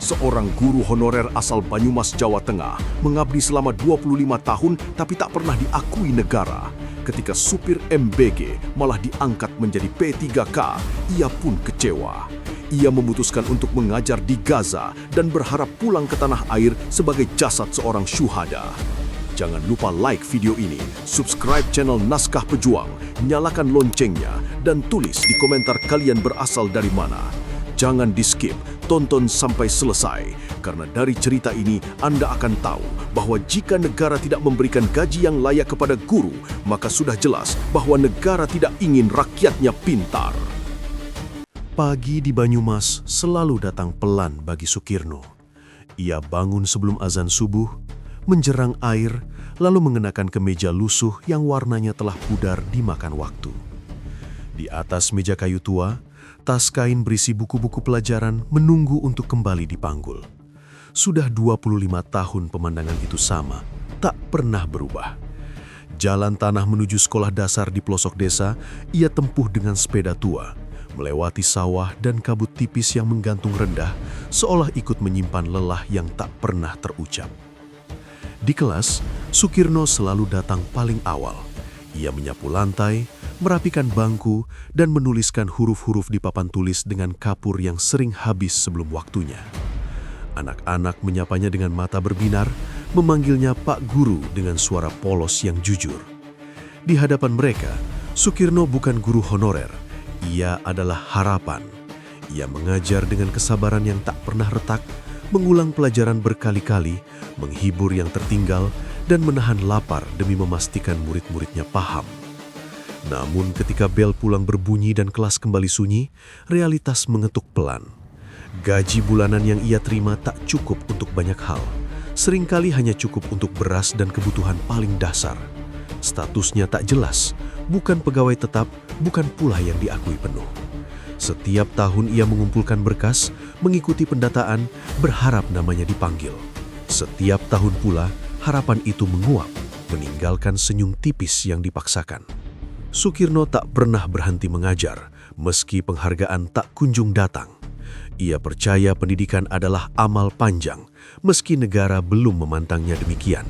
seorang guru honorer asal Banyumas, Jawa Tengah, mengabdi selama 25 tahun tapi tak pernah diakui negara. Ketika supir MBG malah diangkat menjadi P3K, ia pun kecewa. Ia memutuskan untuk mengajar di Gaza dan berharap pulang ke tanah air sebagai jasad seorang syuhada. Jangan lupa like video ini, subscribe channel Naskah Pejuang, nyalakan loncengnya, dan tulis di komentar kalian berasal dari mana. Jangan di-skip, tonton sampai selesai, karena dari cerita ini Anda akan tahu bahwa jika negara tidak memberikan gaji yang layak kepada guru, maka sudah jelas bahwa negara tidak ingin rakyatnya pintar. Pagi di Banyumas selalu datang pelan bagi Sukirno. Ia bangun sebelum azan subuh, menjerang air, lalu mengenakan kemeja lusuh yang warnanya telah pudar dimakan waktu. Di atas meja kayu tua, tas kain berisi buku-buku pelajaran menunggu untuk kembali dipanggul. Sudah 25 tahun pemandangan itu sama, tak pernah berubah. Jalan tanah menuju sekolah dasar di pelosok desa, ia tempuh dengan sepeda tua, melewati sawah dan kabut tipis yang menggantung rendah, seolah ikut menyimpan lelah yang tak pernah terucap. Di kelas, Sukirno selalu datang paling awal. Ia menyapu lantai, merapikan bangku, dan menuliskan huruf-huruf di papan tulis dengan kapur yang sering habis sebelum waktunya. Anak-anak menyapanya dengan mata berbinar, memanggilnya Pak Guru dengan suara polos yang jujur. Di hadapan mereka, Sukirno bukan guru honorer. Ia adalah harapan. Ia mengajar dengan kesabaran yang tak pernah retak, mengulang pelajaran berkali-kali, menghibur yang tertinggal, dan menahan lapar demi memastikan murid-muridnya paham. Namun ketika bel pulang berbunyi dan kelas kembali sunyi, realitas mengetuk pelan. Gaji bulanan yang ia terima tak cukup untuk banyak hal. Seringkali hanya cukup untuk beras dan kebutuhan paling dasar. Statusnya tak jelas, bukan pegawai tetap, bukan pula yang diakui penuh. Setiap tahun ia mengumpulkan berkas, mengikuti pendataan, berharap namanya dipanggil. Setiap tahun pula, harapan itu menguap, meninggalkan senyum tipis yang dipaksakan. Sukirno tak pernah berhenti mengajar, meski penghargaan tak kunjung datang. Ia percaya pendidikan adalah amal panjang, meski negara belum memandangnya demikian.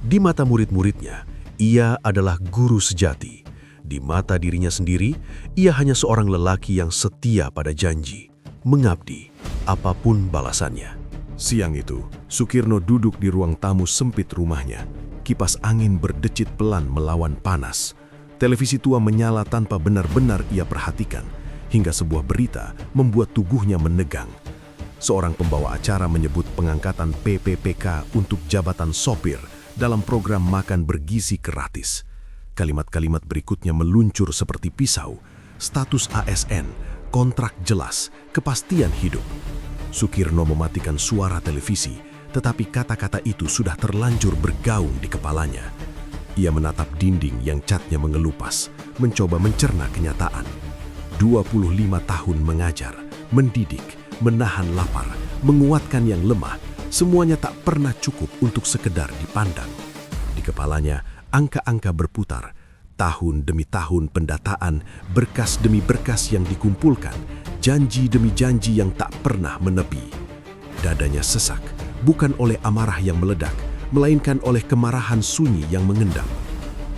Di mata murid-muridnya, ia adalah guru sejati. Di mata dirinya sendiri, ia hanya seorang lelaki yang setia pada janji, mengabdi, apapun balasannya. Siang itu, Sukirno duduk di ruang tamu sempit rumahnya. Kipas angin berdecit pelan melawan panas. Televisi tua menyala tanpa benar-benar ia perhatikan, hingga sebuah berita membuat tubuhnya menegang. Seorang pembawa acara menyebut pengangkatan PPPK untuk jabatan sopir dalam program makan bergizi gratis. Kalimat-kalimat berikutnya meluncur seperti pisau, status ASN, kontrak jelas, kepastian hidup. Sukirno mematikan suara televisi, tetapi kata-kata itu sudah terlanjur bergaung di kepalanya. Ia menatap dinding yang catnya mengelupas, mencoba mencerna kenyataan. 25 tahun mengajar, mendidik, menahan lapar, menguatkan yang lemah, semuanya tak pernah cukup untuk sekedar dipandang. Di kepalanya, angka-angka berputar, tahun demi tahun pendataan, berkas demi berkas yang dikumpulkan, janji demi janji yang tak pernah menepi. Dadanya sesak, bukan oleh amarah yang meledak, melainkan oleh kemarahan sunyi yang mengendap.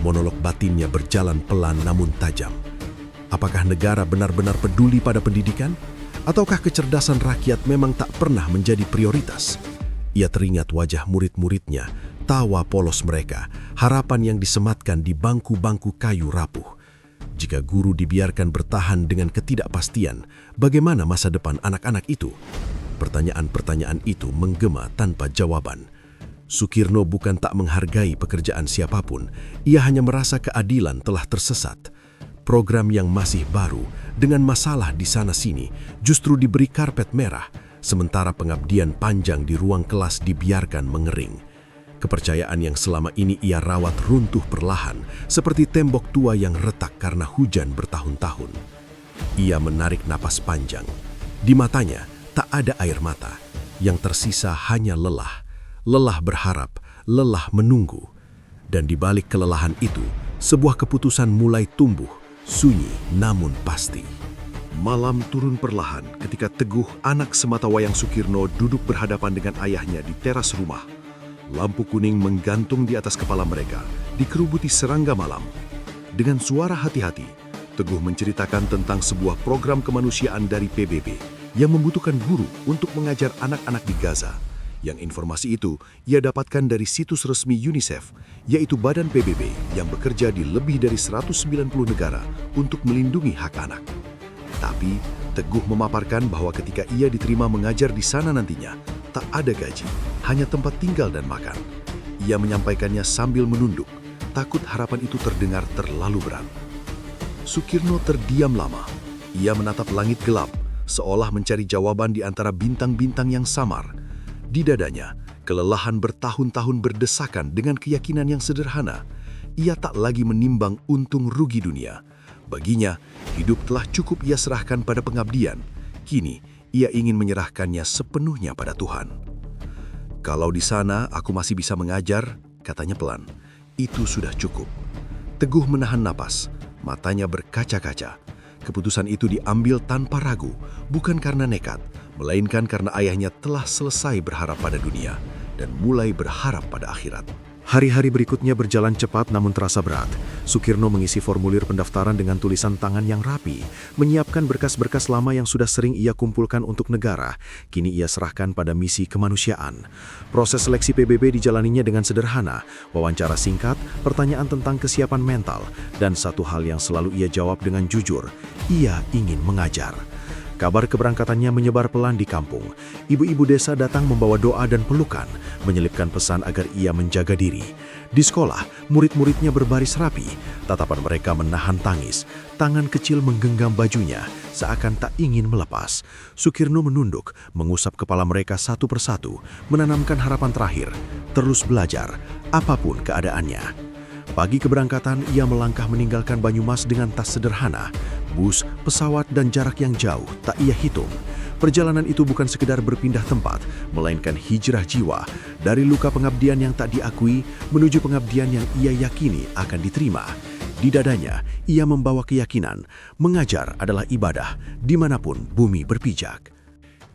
Monolog batinnya berjalan pelan namun tajam. Apakah negara benar-benar peduli pada pendidikan? Ataukah kecerdasan rakyat memang tak pernah menjadi prioritas? Ia teringat wajah murid-muridnya, tawa polos mereka, harapan yang disematkan di bangku-bangku kayu rapuh. Jika guru dibiarkan bertahan dengan ketidakpastian, bagaimana masa depan anak-anak itu? Pertanyaan-pertanyaan itu menggema tanpa jawaban. Sukirno bukan tak menghargai pekerjaan siapapun, ia hanya merasa keadilan telah tersesat. Program yang masih baru, dengan masalah di sana-sini, justru diberi karpet merah, sementara pengabdian panjang di ruang kelas dibiarkan mengering. Kepercayaan yang selama ini ia rawat runtuh perlahan, seperti tembok tua yang retak karena hujan bertahun-tahun. Ia menarik napas panjang. Di matanya tak ada air mata, yang tersisa hanya lelah. Lelah berharap, lelah menunggu. Dan di balik kelelahan itu, sebuah keputusan mulai tumbuh, sunyi namun pasti. Malam turun perlahan ketika Teguh, anak sematawayang Sukirno, duduk berhadapan dengan ayahnya di teras rumah. Lampu kuning menggantung di atas kepala mereka, dikerubuti serangga malam. Dengan suara hati-hati, Teguh menceritakan tentang sebuah program kemanusiaan dari PBB yang membutuhkan guru untuk mengajar anak-anak di Gaza. Yang informasi itu ia dapatkan dari situs resmi UNICEF, yaitu badan PBB yang bekerja di lebih dari 190 negara untuk melindungi hak anak. Tapi, Teguh memaparkan bahwa ketika ia diterima mengajar di sana nantinya, tak ada gaji, hanya tempat tinggal dan makan. Ia menyampaikannya sambil menunduk, takut harapan itu terdengar terlalu berat. Sukirno terdiam lama. Ia menatap langit gelap, seolah mencari jawaban di antara bintang-bintang yang samar. Di dadanya, kelelahan bertahun-tahun berdesakan dengan keyakinan yang sederhana. Ia tak lagi menimbang untung rugi dunia. Baginya, hidup telah cukup ia serahkan pada pengabdian. Kini, ia ingin menyerahkannya sepenuhnya pada Tuhan. Kalau di sana aku masih bisa mengajar, katanya pelan, itu sudah cukup. Teguh menahan napas, matanya berkaca-kaca. Keputusan itu diambil tanpa ragu, bukan karena nekat, melainkan karena ayahnya telah selesai berharap pada dunia dan mulai berharap pada akhirat. Hari-hari berikutnya berjalan cepat namun terasa berat. Sukirno mengisi formulir pendaftaran dengan tulisan tangan yang rapi, menyiapkan berkas-berkas lama yang sudah sering ia kumpulkan untuk negara. Kini ia serahkan pada misi kemanusiaan. Proses seleksi PBB dijalaninya dengan sederhana, wawancara singkat, pertanyaan tentang kesiapan mental, dan satu hal yang selalu ia jawab dengan jujur, ia ingin mengajar. Kabar keberangkatannya menyebar pelan di kampung. Ibu-ibu desa datang membawa doa dan pelukan, menyelipkan pesan agar ia menjaga diri. Di sekolah, murid-muridnya berbaris rapi. Tatapan mereka menahan tangis. Tangan kecil menggenggam bajunya, seakan tak ingin melepas. Sukirno menunduk, mengusap kepala mereka satu persatu, menanamkan harapan terakhir. Terus belajar, apapun keadaannya. Pagi keberangkatan, ia melangkah meninggalkan Banyumas dengan tas sederhana. Bus, pesawat, dan jarak yang jauh tak ia hitung. Perjalanan itu bukan sekedar berpindah tempat, melainkan hijrah jiwa dari luka pengabdian yang tak diakui menuju pengabdian yang ia yakini akan diterima. Di dadanya, ia membawa keyakinan, mengajar adalah ibadah dimanapun bumi berpijak.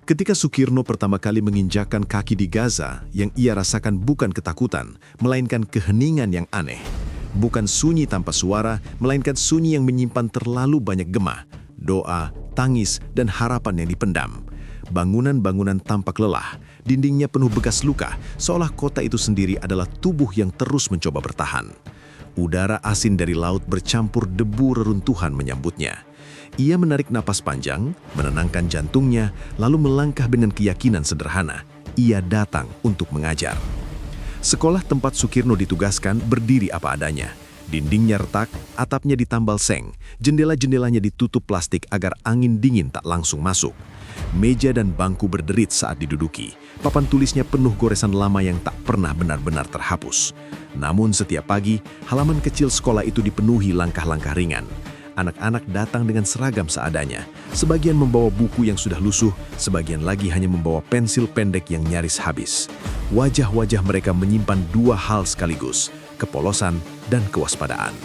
Ketika Sukirno pertama kali menginjakkan kaki di Gaza, yang ia rasakan bukan ketakutan, melainkan keheningan yang aneh. Bukan sunyi tanpa suara, melainkan sunyi yang menyimpan terlalu banyak gema, doa, tangis, dan harapan yang dipendam. Bangunan-bangunan tampak lelah, dindingnya penuh bekas luka, seolah kota itu sendiri adalah tubuh yang terus mencoba bertahan. Udara asin dari laut bercampur debu reruntuhan menyambutnya. Ia menarik napas panjang, menenangkan jantungnya, lalu melangkah dengan keyakinan sederhana. Ia datang untuk mengajar. Sekolah tempat Sukirno ditugaskan berdiri apa adanya. Dindingnya retak, atapnya ditambal seng, jendela-jendelanya ditutup plastik agar angin dingin tak langsung masuk. Meja dan bangku berderit saat diduduki. Papan tulisnya penuh goresan lama yang tak pernah benar-benar terhapus. Namun setiap pagi, halaman kecil sekolah itu dipenuhi langkah-langkah ringan. Anak-anak datang dengan seragam seadanya. Sebagian membawa buku yang sudah lusuh, sebagian lagi hanya membawa pensil pendek yang nyaris habis. Wajah-wajah mereka menyimpan dua hal sekaligus, kepolosan dan kewaspadaan.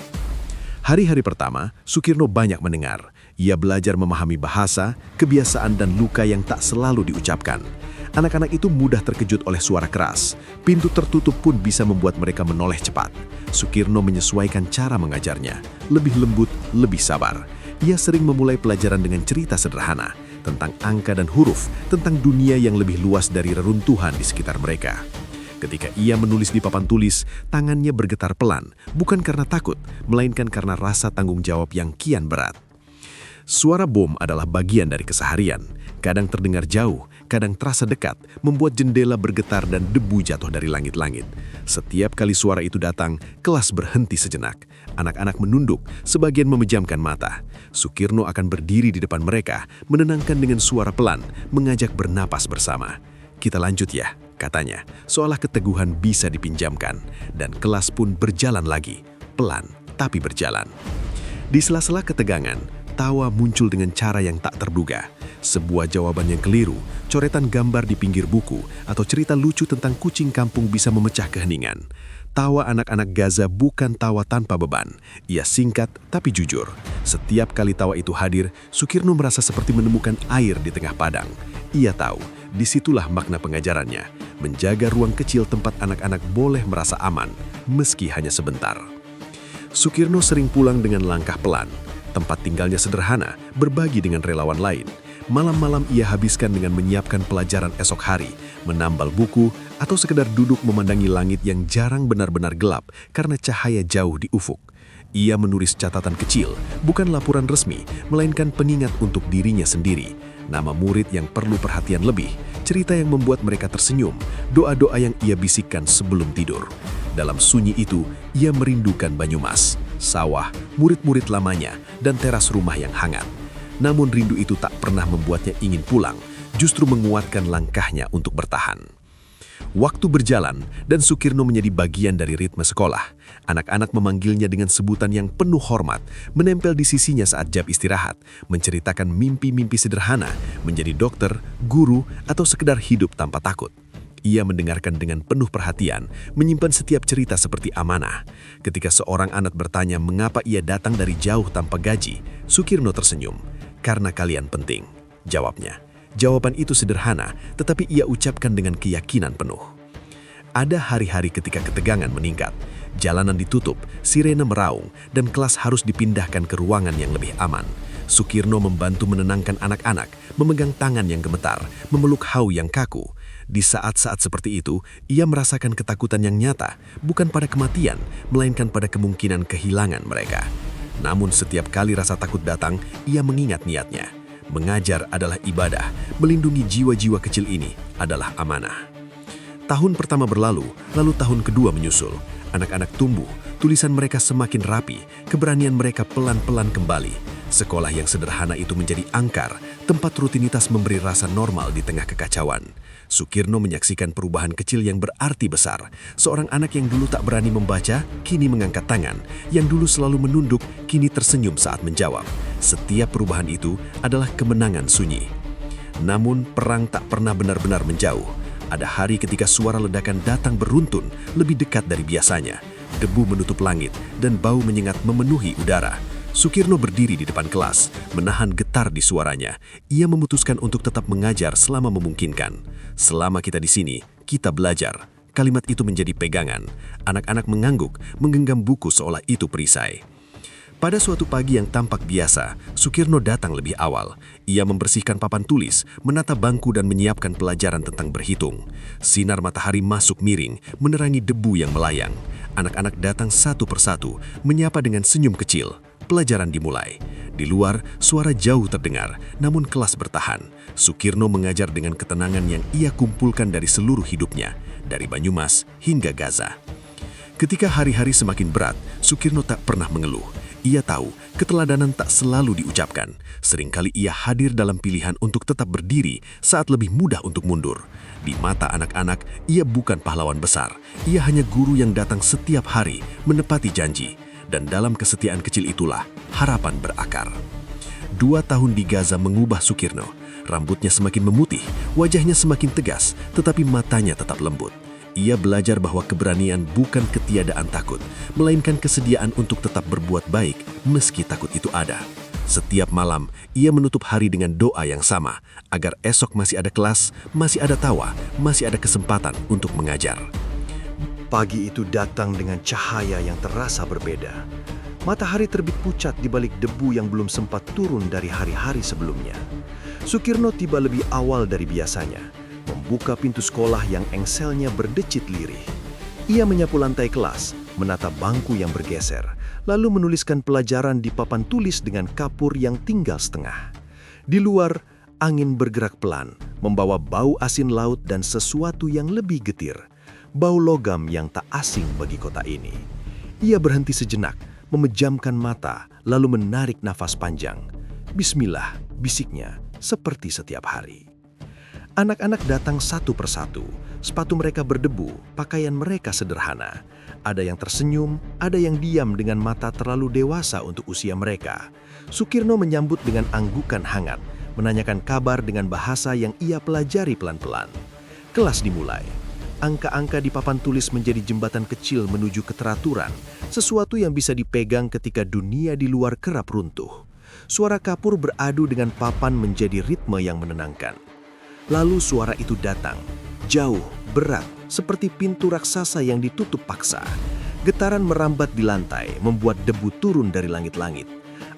Hari-hari pertama, Sukirno banyak mendengar. Ia belajar memahami bahasa, kebiasaan dan luka yang tak selalu diucapkan. Anak-anak itu mudah terkejut oleh suara keras. Pintu tertutup pun bisa membuat mereka menoleh cepat. Sukirno menyesuaikan cara mengajarnya, lebih lembut, lebih sabar. Ia sering memulai pelajaran dengan cerita sederhana, tentang angka dan huruf, tentang dunia yang lebih luas dari reruntuhan di sekitar mereka. Ketika ia menulis di papan tulis, tangannya bergetar pelan, bukan karena takut, melainkan karena rasa tanggung jawab yang kian berat. Suara bom adalah bagian dari keseharian. Kadang terdengar jauh, kadang terasa dekat, membuat jendela bergetar dan debu jatuh dari langit-langit. Setiap kali suara itu datang, kelas berhenti sejenak. Anak-anak menunduk, sebagian memejamkan mata. Sukirno akan berdiri di depan mereka, menenangkan dengan suara pelan, mengajak bernapas bersama. "Kita lanjut ya," katanya, seolah keteguhan bisa dipinjamkan. Dan kelas pun berjalan lagi, pelan tapi berjalan. Di sela-sela ketegangan, tawa muncul dengan cara yang tak terduga. Sebuah jawaban yang keliru, coretan gambar di pinggir buku, atau cerita lucu tentang kucing kampung bisa memecah keheningan. Tawa anak-anak Gaza bukan tawa tanpa beban. Ia singkat tapi jujur. Setiap kali tawa itu hadir, Sukirno merasa seperti menemukan air di tengah padang. Ia tahu, disitulah makna pengajarannya. Menjaga ruang kecil tempat anak-anak boleh merasa aman, meski hanya sebentar. Sukirno sering pulang dengan langkah pelan. Tempat tinggalnya sederhana, berbagi dengan relawan lain. Malam-malam ia habiskan dengan menyiapkan pelajaran esok hari, menambal buku, atau sekedar duduk memandangi langit yang jarang benar-benar gelap karena cahaya jauh di ufuk. Ia menulis catatan kecil, bukan laporan resmi, melainkan pengingat untuk dirinya sendiri. Nama murid yang perlu perhatian lebih, cerita yang membuat mereka tersenyum, doa-doa yang ia bisikkan sebelum tidur. Dalam sunyi itu, ia merindukan Banyumas, sawah, murid-murid lamanya, dan teras rumah yang hangat. Namun rindu itu tak pernah membuatnya ingin pulang, justru menguatkan langkahnya untuk bertahan. Waktu berjalan, dan Sukirno menjadi bagian dari ritme sekolah. Anak-anak memanggilnya dengan sebutan yang penuh hormat, menempel di sisinya saat jam istirahat, menceritakan mimpi-mimpi sederhana, menjadi dokter, guru, atau sekedar hidup tanpa takut. Ia mendengarkan dengan penuh perhatian, menyimpan setiap cerita seperti amanah. Ketika seorang anak bertanya mengapa ia datang dari jauh tanpa gaji, Sukirno tersenyum. "Karena kalian penting," jawabnya. Jawaban itu sederhana, tetapi ia ucapkan dengan keyakinan penuh. Ada hari-hari ketika ketegangan meningkat. Jalanan ditutup, sirene meraung, dan kelas harus dipindahkan ke ruangan yang lebih aman. Sukirno membantu menenangkan anak-anak, memegang tangan yang gemetar, memeluk Hau yang kaku. Di saat-saat seperti itu, ia merasakan ketakutan yang nyata, bukan pada kematian, melainkan pada kemungkinan kehilangan mereka. Namun setiap kali rasa takut datang, ia mengingat niatnya. Mengajar adalah ibadah, melindungi jiwa-jiwa kecil ini adalah amanah. Tahun pertama berlalu, lalu tahun kedua menyusul. Anak-anak tumbuh, tulisan mereka semakin rapi, keberanian mereka pelan-pelan kembali. Sekolah yang sederhana itu menjadi angkar, tempat rutinitas memberi rasa normal di tengah kekacauan. Sukirno menyaksikan perubahan kecil yang berarti besar. Seorang anak yang dulu tak berani membaca, kini mengangkat tangan. Yang dulu selalu menunduk, kini tersenyum saat menjawab. Setiap perubahan itu adalah kemenangan sunyi. Namun, perang tak pernah benar-benar menjauh. Ada hari ketika suara ledakan datang beruntun, lebih dekat dari biasanya. Debu menutup langit, dan bau menyengat memenuhi udara. Sukirno berdiri di depan kelas, menahan getar di suaranya. Ia memutuskan untuk tetap mengajar selama memungkinkan. "Selama kita di sini, kita belajar." Kalimat itu menjadi pegangan. Anak-anak mengangguk, menggenggam buku seolah itu perisai. Pada suatu pagi yang tampak biasa, Sukirno datang lebih awal. Ia membersihkan papan tulis, menata bangku dan menyiapkan pelajaran tentang berhitung. Sinar matahari masuk miring, menerangi debu yang melayang. Anak-anak datang satu persatu, menyapa dengan senyum kecil. Pelajaran dimulai. Di luar, suara jauh terdengar, namun kelas bertahan. Sukirno mengajar dengan ketenangan yang ia kumpulkan dari seluruh hidupnya, dari Banyumas hingga Gaza. Ketika hari-hari semakin berat, Sukirno tak pernah mengeluh. Ia tahu keteladanan tak selalu diucapkan. Seringkali ia hadir dalam pilihan untuk tetap berdiri saat lebih mudah untuk mundur. Di mata anak-anak, ia bukan pahlawan besar. Ia hanya guru yang datang setiap hari, menepati janji. Dan dalam kesetiaan kecil itulah harapan berakar. 2 tahun di Gaza mengubah Sukirno. Rambutnya semakin memutih, wajahnya semakin tegas, tetapi matanya tetap lembut. Ia belajar bahwa keberanian bukan ketiadaan takut, melainkan kesediaan untuk tetap berbuat baik meski takut itu ada. Setiap malam, ia menutup hari dengan doa yang sama, agar esok masih ada kelas, masih ada tawa, masih ada kesempatan untuk mengajar. Pagi itu datang dengan cahaya yang terasa berbeda. Matahari terbit pucat di balik debu yang belum sempat turun dari hari-hari sebelumnya. Sukirno tiba lebih awal dari biasanya, membuka pintu sekolah yang engselnya berdecit lirih. Ia menyapu lantai kelas, menata bangku yang bergeser, lalu menuliskan pelajaran di papan tulis dengan kapur yang tinggal setengah. Di luar, angin bergerak pelan, membawa bau asin laut dan sesuatu yang lebih getir. Bau logam yang tak asing bagi kota ini. Ia berhenti sejenak, memejamkan mata, lalu menarik nafas panjang. "Bismillah," bisiknya, seperti setiap hari. Anak-anak datang satu persatu. Sepatu mereka berdebu, pakaian mereka sederhana. Ada yang tersenyum, ada yang diam dengan mata terlalu dewasa untuk usia mereka. Sukirno menyambut dengan anggukan hangat, menanyakan kabar dengan bahasa yang ia pelajari pelan-pelan. Kelas dimulai. Angka-angka di papan tulis menjadi jembatan kecil menuju keteraturan, sesuatu yang bisa dipegang ketika dunia di luar kerap runtuh. Suara kapur beradu dengan papan menjadi ritme yang menenangkan. Lalu suara itu datang, jauh, berat, seperti pintu raksasa yang ditutup paksa. Getaran merambat di lantai, membuat debu turun dari langit-langit.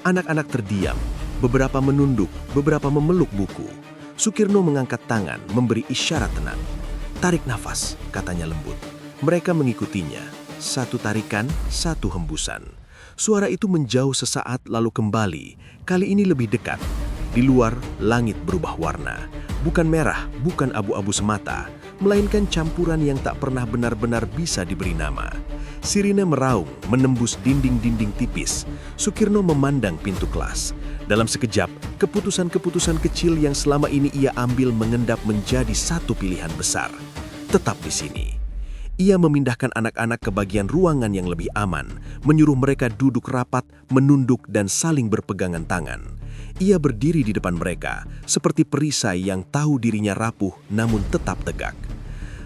Anak-anak terdiam, beberapa menunduk, beberapa memeluk buku. Sukirno mengangkat tangan, memberi isyarat tenang. "Tarik nafas," katanya lembut. Mereka mengikutinya. Satu tarikan, satu hembusan. Suara itu menjauh sesaat lalu kembali, kali ini lebih dekat. Di luar, langit berubah warna. Bukan merah, bukan abu-abu semata, melainkan campuran yang tak pernah benar-benar bisa diberi nama. Sirine meraung, menembus dinding-dinding tipis. Sukirno memandang pintu kelas. Dalam sekejap, keputusan-keputusan kecil yang selama ini ia ambil mengendap menjadi satu pilihan besar. Tetap di sini. Ia memindahkan anak-anak ke bagian ruangan yang lebih aman, menyuruh mereka duduk rapat, menunduk dan saling berpegangan tangan. Ia berdiri di depan mereka, seperti perisai yang tahu dirinya rapuh namun tetap tegak.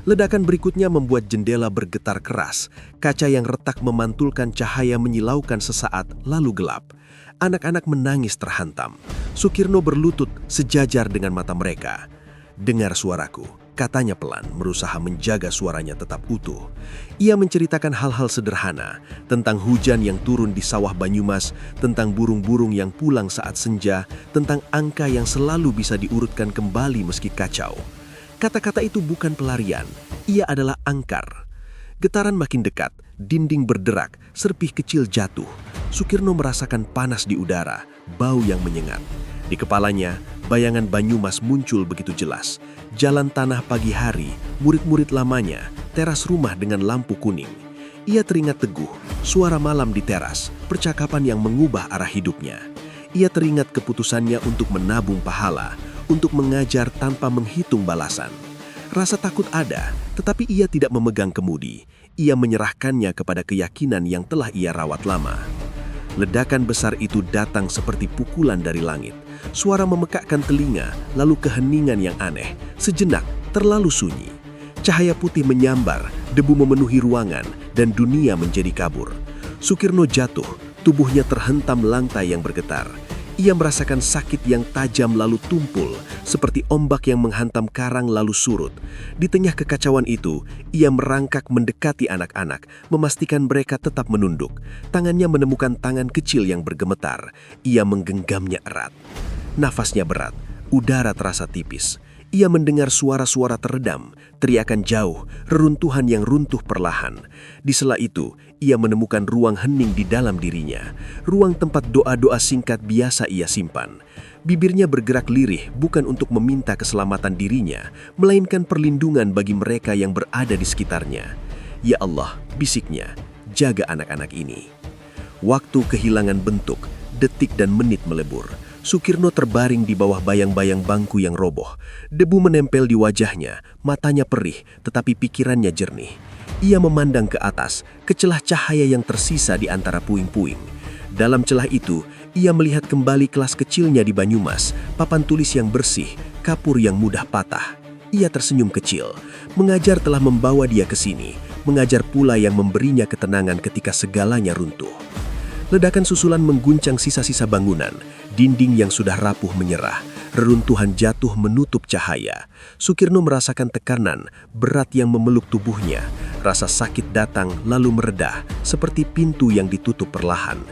Ledakan berikutnya membuat jendela bergetar keras, kaca yang retak memantulkan cahaya menyilaukan sesaat lalu gelap. Anak-anak menangis terhantam. Sukirno berlutut sejajar dengan mata mereka. "Dengar suaraku," katanya pelan, berusaha menjaga suaranya tetap utuh. Ia menceritakan hal-hal sederhana, tentang hujan yang turun di sawah Banyumas, tentang burung-burung yang pulang saat senja, tentang angka yang selalu bisa diurutkan kembali meski kacau. Kata-kata itu bukan pelarian, ia adalah angkar. Getaran makin dekat, dinding berderak, serpih kecil jatuh. Sukirno merasakan panas di udara, bau yang menyengat. Di kepalanya, bayangan Banyumas muncul begitu jelas. Jalan tanah pagi hari, murid-murid lamanya, teras rumah dengan lampu kuning. Ia teringat teguh, suara malam di teras, percakapan yang mengubah arah hidupnya. Ia teringat keputusannya untuk menabung pahala, untuk mengajar tanpa menghitung balasan. Rasa takut ada, tetapi ia tidak memegang kemudi. Ia menyerahkannya kepada keyakinan yang telah ia rawat lama. Ledakan besar itu datang seperti pukulan dari langit. Suara memekakkan telinga, lalu keheningan yang aneh. Sejenak, terlalu sunyi. Cahaya putih menyambar, debu memenuhi ruangan, dan dunia menjadi kabur. Sukirno jatuh, tubuhnya terhentam lantai yang bergetar. Ia merasakan sakit yang tajam lalu tumpul, seperti ombak yang menghantam karang lalu surut. Di tengah kekacauan itu, ia merangkak mendekati anak-anak, memastikan mereka tetap menunduk. Tangannya menemukan tangan kecil yang bergemetar. Ia menggenggamnya erat. Nafasnya berat, udara terasa tipis. Ia mendengar suara-suara teredam, teriakan jauh, reruntuhan yang runtuh perlahan. Di sela itu, ia menemukan ruang hening di dalam dirinya. Ruang tempat doa-doa singkat biasa ia simpan. Bibirnya bergerak lirih bukan untuk meminta keselamatan dirinya, melainkan perlindungan bagi mereka yang berada di sekitarnya. "Ya Allah," bisiknya, "jaga anak-anak ini." Waktu kehilangan bentuk, detik dan menit melebur. Sukirno terbaring di bawah bayang-bayang bangku yang roboh. Debu menempel di wajahnya, matanya perih, tetapi pikirannya jernih. Ia memandang ke atas, ke celah cahaya yang tersisa di antara puing-puing. Dalam celah itu, ia melihat kembali kelas kecilnya di Banyumas, papan tulis yang bersih, kapur yang mudah patah. Ia tersenyum kecil. Mengajar telah membawa dia ke sini, mengajar pula yang memberinya ketenangan ketika segalanya runtuh. Ledakan susulan mengguncang sisa-sisa bangunan, dinding yang sudah rapuh menyerah, reruntuhan jatuh menutup cahaya. Sukirno merasakan tekanan berat yang memeluk tubuhnya. Rasa sakit datang lalu meredah, seperti pintu yang ditutup perlahan.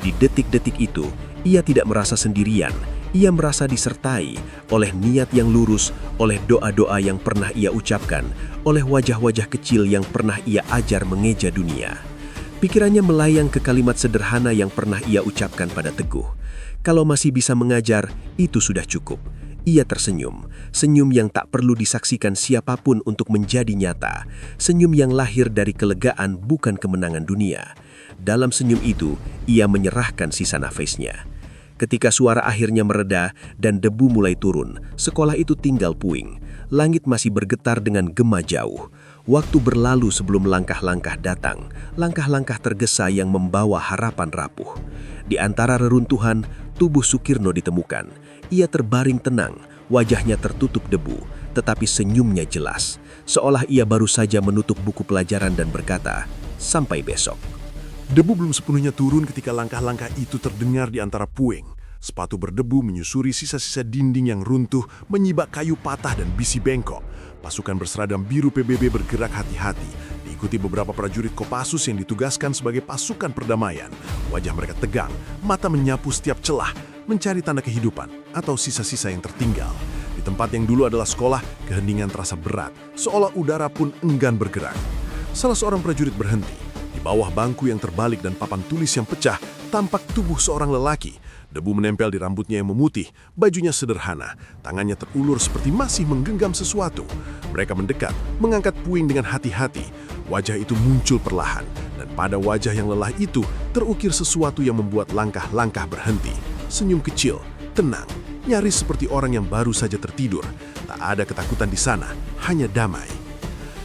Di detik-detik itu, ia tidak merasa sendirian. Ia merasa disertai oleh niat yang lurus, oleh doa-doa yang pernah ia ucapkan, oleh wajah-wajah kecil yang pernah ia ajar mengeja dunia. Pikirannya melayang ke kalimat sederhana yang pernah ia ucapkan pada Teguh. Kalau masih bisa mengajar, itu sudah cukup. Ia tersenyum, senyum yang tak perlu disaksikan siapapun untuk menjadi nyata. Senyum yang lahir dari kelegaan bukan kemenangan dunia. Dalam senyum itu, ia menyerahkan sisa nafasnya. Ketika suara akhirnya mereda dan debu mulai turun, sekolah itu tinggal puing. Langit masih bergetar dengan gema jauh. Waktu berlalu sebelum langkah-langkah datang, langkah-langkah tergesa yang membawa harapan rapuh. Di antara reruntuhan, tubuh Sukirno ditemukan. Ia terbaring tenang, wajahnya tertutup debu, tetapi senyumnya jelas, seolah ia baru saja menutup buku pelajaran dan berkata, "Sampai besok." Debu belum sepenuhnya turun ketika langkah-langkah itu terdengar di antara puing. Sepatu berdebu menyusuri sisa-sisa dinding yang runtuh, menyibak kayu patah dan bisi bengkok. Pasukan berseragam biru PBB bergerak hati-hati, diikuti beberapa prajurit Kopassus yang ditugaskan sebagai pasukan perdamaian. Wajah mereka tegang, mata menyapu setiap celah, mencari tanda kehidupan atau sisa-sisa yang tertinggal. Di tempat yang dulu adalah sekolah, keheningan terasa berat, seolah udara pun enggan bergerak. Salah seorang prajurit berhenti. Di bawah bangku yang terbalik dan papan tulis yang pecah, tampak tubuh seorang lelaki. Debu menempel di rambutnya yang memutih, bajunya sederhana, tangannya terulur seperti masih menggenggam sesuatu. Mereka mendekat, mengangkat puing dengan hati-hati. Wajah itu muncul perlahan, dan pada wajah yang lelah itu terukir sesuatu yang membuat langkah-langkah berhenti. Senyum kecil, tenang, nyaris seperti orang yang baru saja tertidur. Tak ada ketakutan di sana, hanya damai.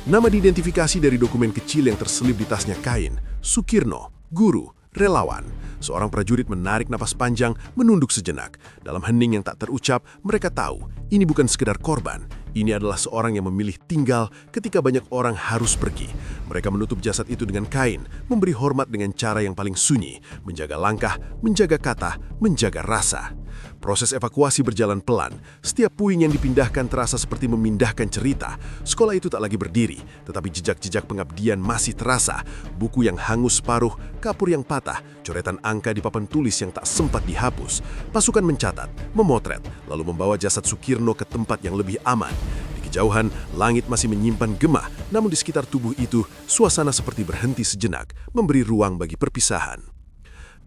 Nama diidentifikasi dari dokumen kecil yang terselip di tasnya Kain, Sukirno, guru, relawan. Seorang prajurit menarik napas panjang, menunduk sejenak. Dalam hening yang tak terucap, mereka tahu ini bukan sekedar korban. Ini adalah seorang yang memilih tinggal ketika banyak orang harus pergi. Mereka menutup jasad itu dengan kain, memberi hormat dengan cara yang paling sunyi, menjaga langkah, menjaga kata, menjaga rasa. Proses evakuasi berjalan pelan. Setiap puing yang dipindahkan terasa seperti memindahkan cerita. Sekolah itu tak lagi berdiri, tetapi jejak-jejak pengabdian masih terasa. Buku yang hangus separuh, kapur yang patah, coretan angka di papan tulis yang tak sempat dihapus. Pasukan mencatat, memotret, lalu membawa jasad Sukirno ke tempat yang lebih aman. Di kejauhan, langit masih menyimpan gemah, namun di sekitar tubuh itu, suasana seperti berhenti sejenak, memberi ruang bagi perpisahan.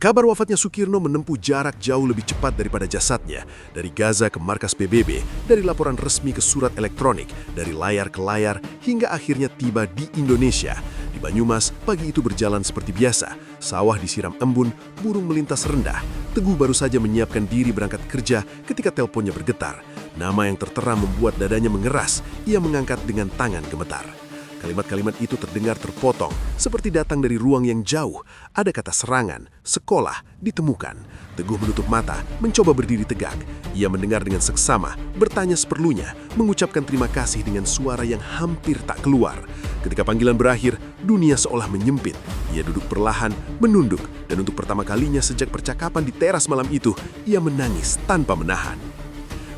Kabar wafatnya Sukirno menempuh jarak jauh lebih cepat daripada jasadnya, dari Gaza ke markas PBB, dari laporan resmi ke surat elektronik, dari layar ke layar, hingga akhirnya tiba di Indonesia. Di Banyumas, pagi itu berjalan seperti biasa. Sawah disiram embun, burung melintas rendah. Teguh baru saja menyiapkan diri berangkat kerja ketika teleponnya bergetar. Nama yang tertera membuat dadanya mengeras, ia mengangkat dengan tangan gemetar. Kalimat-kalimat itu terdengar terpotong, seperti datang dari ruang yang jauh. Ada kata serangan, sekolah, ditemukan. Teguh menutup mata, mencoba berdiri tegak. Ia mendengar dengan seksama, bertanya seperlunya, mengucapkan terima kasih dengan suara yang hampir tak keluar. Ketika panggilan berakhir, dunia seolah menyempit. Ia duduk perlahan, menunduk, dan untuk pertama kalinya sejak percakapan di teras malam itu, ia menangis tanpa menahan.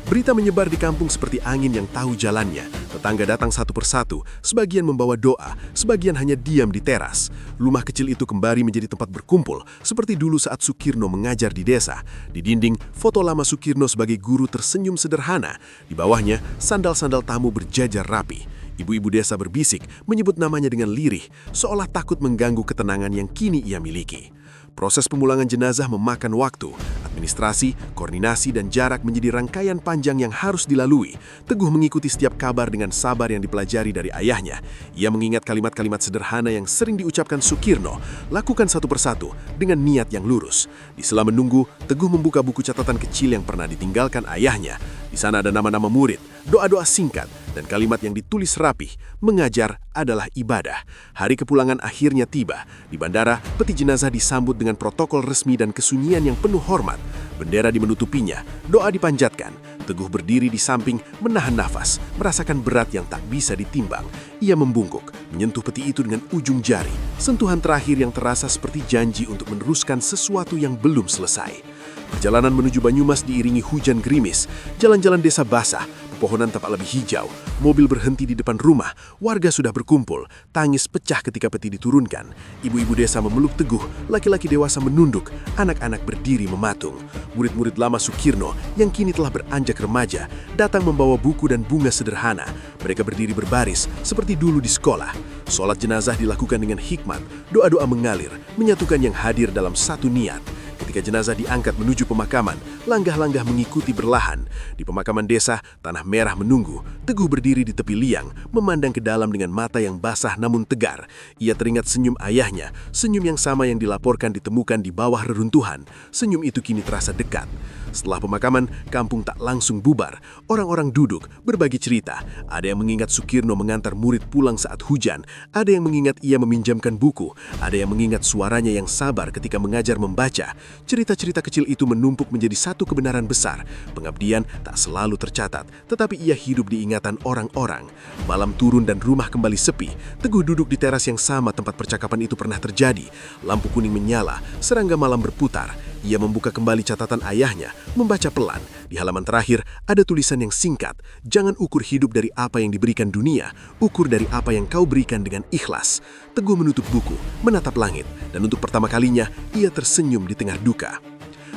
Berita menyebar di kampung seperti angin yang tahu jalannya. Tetangga datang satu persatu, sebagian membawa doa, sebagian hanya diam di teras. Rumah kecil itu kembali menjadi tempat berkumpul, seperti dulu saat Sukirno mengajar di desa. Di dinding, foto lama Sukirno sebagai guru tersenyum sederhana. Di bawahnya, sandal-sandal tamu berjajar rapi. Ibu-ibu desa berbisik, menyebut namanya dengan lirih, seolah takut mengganggu ketenangan yang kini ia miliki. Proses pemulangan jenazah memakan waktu. Administrasi, koordinasi, dan jarak menjadi rangkaian panjang yang harus dilalui. Teguh mengikuti setiap kabar dengan sabar yang dipelajari dari ayahnya. Ia mengingat kalimat-kalimat sederhana yang sering diucapkan Sukirno, lakukan satu persatu dengan niat yang lurus. Di sela menunggu, Teguh membuka buku catatan kecil yang pernah ditinggalkan ayahnya. Di sana ada nama-nama murid, doa-doa singkat, dan kalimat yang ditulis rapih, mengajar adalah ibadah. Hari kepulangan akhirnya tiba. Di bandara, peti jenazah disambut dengan protokol resmi dan kesunyian yang penuh hormat. Bendera dimenutupinya, doa dipanjatkan. Teguh berdiri di samping, menahan nafas, merasakan berat yang tak bisa ditimbang. Ia membungkuk, menyentuh peti itu dengan ujung jari. Sentuhan terakhir yang terasa seperti janji untuk meneruskan sesuatu yang belum selesai. Perjalanan menuju Banyumas diiringi hujan gerimis. Jalan-jalan desa basah, pepohonan tampak lebih hijau. Mobil berhenti di depan rumah, warga sudah berkumpul. Tangis pecah ketika peti diturunkan. Ibu-ibu desa memeluk Teguh, laki-laki dewasa menunduk, anak-anak berdiri mematung. Murid-murid lama Sukirno yang kini telah beranjak remaja datang membawa buku dan bunga sederhana. Mereka berdiri berbaris seperti dulu di sekolah. Sholat jenazah dilakukan dengan hikmat, doa-doa mengalir, menyatukan yang hadir dalam satu niat. Ketika jenazah diangkat menuju pemakaman, langgah-langgah mengikuti berlahan. Di pemakaman desa, tanah merah menunggu. Teguh berdiri di tepi liang, memandang ke dalam dengan mata yang basah namun tegar. Ia teringat senyum ayahnya, senyum yang sama yang dilaporkan ditemukan di bawah reruntuhan. Senyum itu kini terasa dekat. Setelah pemakaman, kampung tak langsung bubar. Orang-orang duduk, berbagi cerita. Ada yang mengingat Sukirno mengantar murid pulang saat hujan. Ada yang mengingat ia meminjamkan buku. Ada yang mengingat suaranya yang sabar ketika mengajar membaca. Cerita-cerita kecil itu menumpuk menjadi satu kebenaran besar. Pengabdian tak selalu tercatat, tetapi ia hidup di ingatan orang-orang. Malam turun dan rumah kembali sepi. Teguh duduk di teras yang sama tempat percakapan itu pernah terjadi. Lampu kuning menyala, serangga malam berputar. Ia membuka kembali catatan ayahnya, membaca pelan. Di halaman terakhir, ada tulisan yang singkat. Jangan ukur hidup dari apa yang diberikan dunia, ukur dari apa yang kau berikan dengan ikhlas. Teguh menutup buku, menatap langit, dan untuk pertama kalinya, ia tersenyum di tengah duka.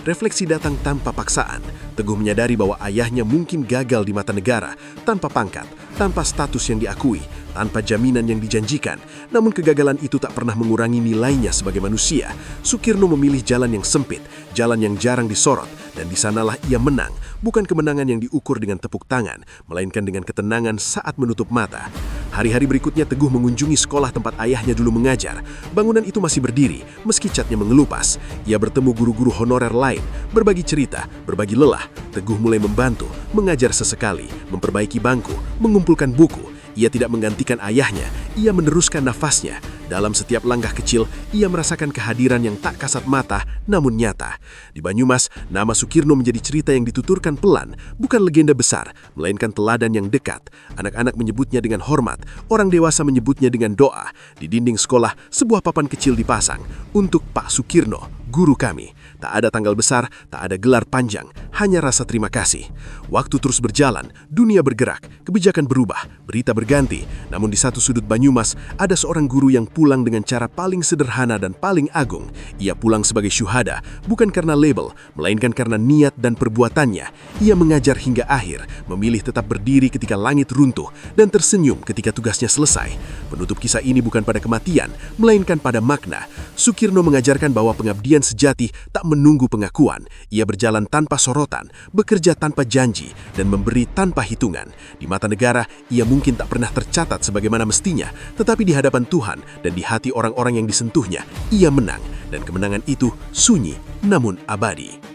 Refleksi datang tanpa paksaan. Teguh menyadari bahwa ayahnya mungkin gagal di mata negara, tanpa pangkat, tanpa status yang diakui, tanpa jaminan yang dijanjikan. Namun kegagalan itu tak pernah mengurangi nilainya sebagai manusia. Sukirno memilih jalan yang sempit, jalan yang jarang disorot, dan di sanalah ia menang. Bukan kemenangan yang diukur dengan tepuk tangan, melainkan dengan ketenangan saat menutup mata. Hari-hari berikutnya Teguh mengunjungi sekolah tempat ayahnya dulu mengajar. Bangunan itu masih berdiri, meski catnya mengelupas. Ia bertemu guru-guru honorer lain, berbagi cerita, berbagi lelah. Teguh mulai membantu, mengajar sesekali, memperbaiki bangku, mengumpulkan buku. Ia tidak menggantikan ayahnya, ia meneruskan nafasnya. Dalam setiap langkah kecil, ia merasakan kehadiran yang tak kasat mata, namun nyata. Di Banyumas, nama Sukirno menjadi cerita yang dituturkan pelan, bukan legenda besar, melainkan teladan yang dekat. Anak-anak menyebutnya dengan hormat, orang dewasa menyebutnya dengan doa. Di dinding sekolah, sebuah papan kecil dipasang, untuk Pak Sukirno, guru kami. Tak ada tanggal besar, tak ada gelar panjang, hanya rasa terima kasih. Waktu terus berjalan, dunia bergerak, kebijakan berubah, berita berganti. Namun di satu sudut Banyumas, ada seorang guru yang pulang dengan cara paling sederhana dan paling agung. Ia pulang sebagai syuhada, bukan karena label, melainkan karena niat dan perbuatannya. Ia mengajar hingga akhir, memilih tetap berdiri ketika langit runtuh, dan tersenyum ketika tugasnya selesai. Penutup kisah ini bukan pada kematian, melainkan pada makna. Sukirno mengajarkan bahwa pengabdian sejati tak menunggu pengakuan. Ia berjalan tanpa sorotan, bekerja tanpa janji, dan memberi tanpa hitungan. Di mata negara, ia mungkin tak pernah tercatat sebagaimana mestinya, tetapi di hadapan Tuhan dan di hati orang-orang yang disentuhnya, ia menang. Dan kemenangan itu sunyi namun abadi.